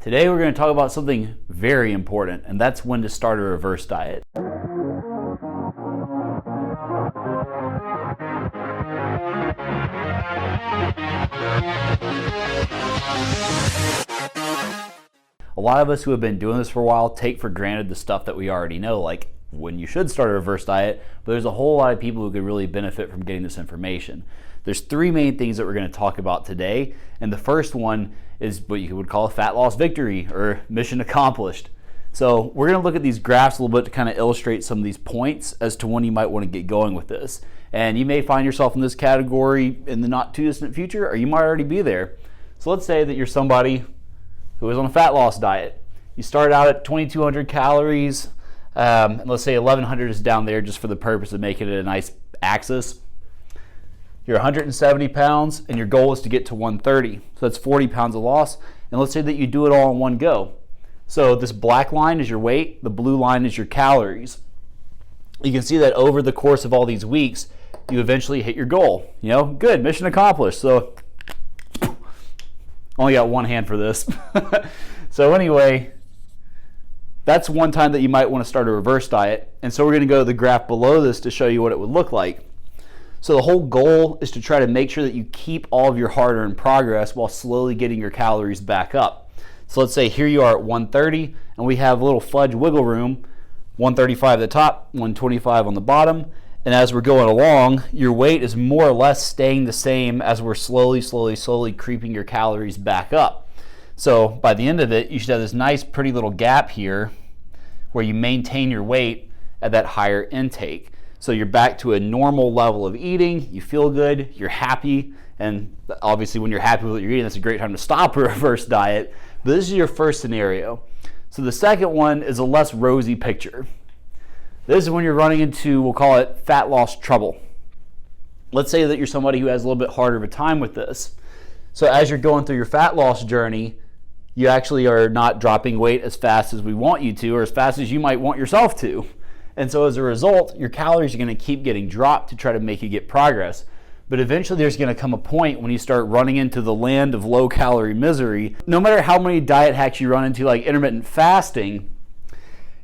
Today we're going to talk about something very important, and that's when to start a reverse diet. A lot of us who have been doing this for a while take for granted the stuff that we already know, like when you should start a reverse diet, but there's a whole lot of people who could really benefit from getting this information. There's three main things that we're going to talk about today, and the first one is what you would call a fat loss victory or mission accomplished. So we're going to look at these graphs a little bit to kind of illustrate some of these points as to when you might want to get going with this. And you may find yourself in this category in the not too distant future, or you might already be there. So let's say that you're somebody who is on a fat loss diet. You start out at 2,200 calories, and let's say 1,100 is down there just for the purpose of making it a nice axis. You're 170 pounds, and your goal is to get to 130. So that's 40 pounds of loss. And let's say that you do it all in one go. So this black line is your weight, the blue line is your calories. You can see that over the course of all these weeks, you eventually hit your goal. You know, good, mission accomplished. So only got one hand for this. So anyway, that's one time that you might want to start a reverse diet. And so we're going to go to the graph below this to show you what it would look like. So the whole goal is to try to make sure that you keep all of your hard-earned progress while slowly getting your calories back up. So let's say here you are at 130, and we have a little fudge wiggle room, 135 at the top, 125 on the bottom. And as we're going along, your weight is more or less staying the same as we're slowly creeping your calories back up. So by the end of it, you should have this nice pretty little gap here where you maintain your weight at that higher intake. So you're back to a normal level of eating, you feel good, you're happy, and obviously when you're happy with what you're eating, that's a great time to stop a reverse diet. But this is your first scenario. So the second one is a less rosy picture. This is when you're running into, we'll call it fat loss trouble. Let's say that you're somebody who has a little bit harder of a time with this. So as you're going through your fat loss journey, you actually are not dropping weight as fast as we want you to, or as fast as you might want yourself to. And so as a result, your calories are going to keep getting dropped to try to make you get progress. But eventually there's going to come a point when you start running into the land of low calorie misery. No matter how many diet hacks you run into, like intermittent fasting,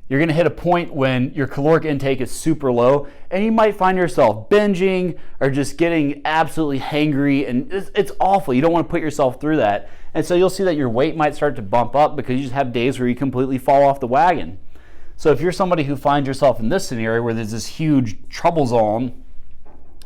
you're going to hit a point when your caloric intake is super low, and you might find yourself binging or just getting absolutely hangry, and it's awful. You don't want to put yourself through that. And so you'll see that your weight might start to bump up because you just have days where you completely fall off the wagon. So if you're somebody who finds yourself in this scenario where there's this huge trouble zone,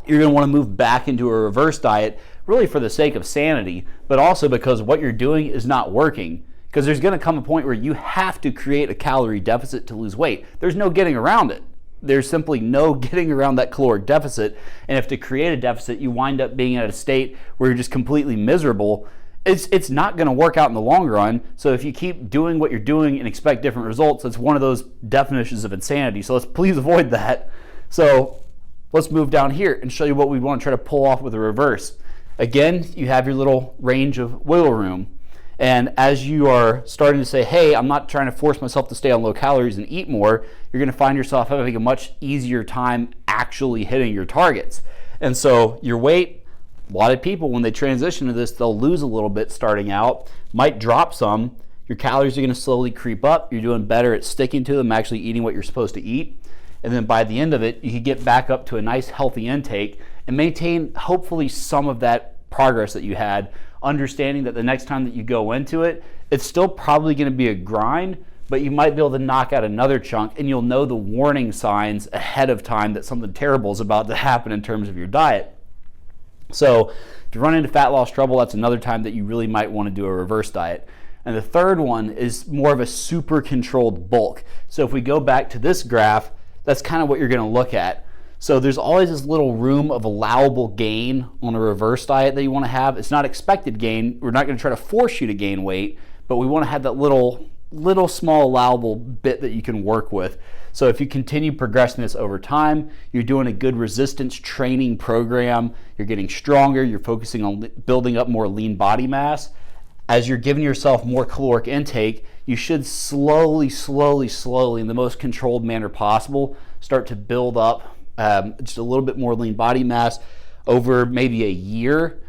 you're going to want to move back into a reverse diet, really for the sake of sanity, but also because what you're doing is not working. Because there's going to come a point where you have to create a calorie deficit to lose weight. There's no getting around it. There's simply no getting around that caloric deficit. And if to create a deficit, you wind up being at a state where you're just completely miserable, it's not going to work out in the long run. So if you keep doing what you're doing and expect different results, it's one of those definitions of insanity. So let's please avoid that. So let's move down here and show you what we want to try to pull off with a reverse. Again, you have your little range of wiggle room. And as you are starting to say, hey, I'm not trying to force myself to stay on low calories and eat more, you're going to find yourself having a much easier time actually hitting your targets. And so your weight, a lot of people, when they transition to this, they'll lose a little bit starting out, might drop some. Your calories are going to slowly creep up. You're doing better at sticking to them, actually eating what you're supposed to eat. And then by the end of it, you can get back up to a nice healthy intake and maintain hopefully some of that progress that you had, understanding that the next time that you go into it, it's still probably going to be a grind, but you might be able to knock out another chunk, and you'll know the warning signs ahead of time that something terrible is about to happen in terms of your diet. So if you run into fat loss trouble, that's another time that you really might want to do a reverse diet. And the third one is more of a super controlled bulk. So if we go back to this graph, that's kind of what you're going to look at. So there's always this little room of allowable gain on a reverse diet that you want to have. It's not expected gain. We're not going to try to force you to gain weight, but we want to have that little small allowable bit that you can work with. So if you continue progressing this over time, you're doing a good resistance training program, you're getting stronger, you're focusing on building up more lean body mass. As you're giving yourself more caloric intake, you should slowly, in the most controlled manner possible, start to build up just a little bit more lean body mass over maybe a year.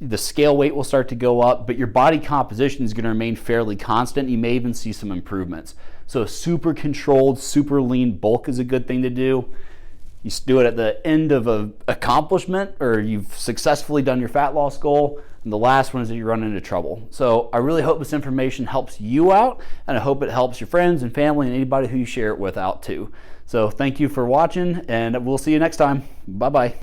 the scale weight will start to go up, but your body composition is going to remain fairly constant. You may even see some improvements. So super controlled, super lean bulk is a good thing to do. You do it at the end of an accomplishment, or you've successfully done your fat loss goal. And the last one is that you run into trouble. So I really hope this information helps you out, and I hope it helps your friends and family and anybody who you share it with out too. So thank you for watching, and we'll see you next time. Bye-bye.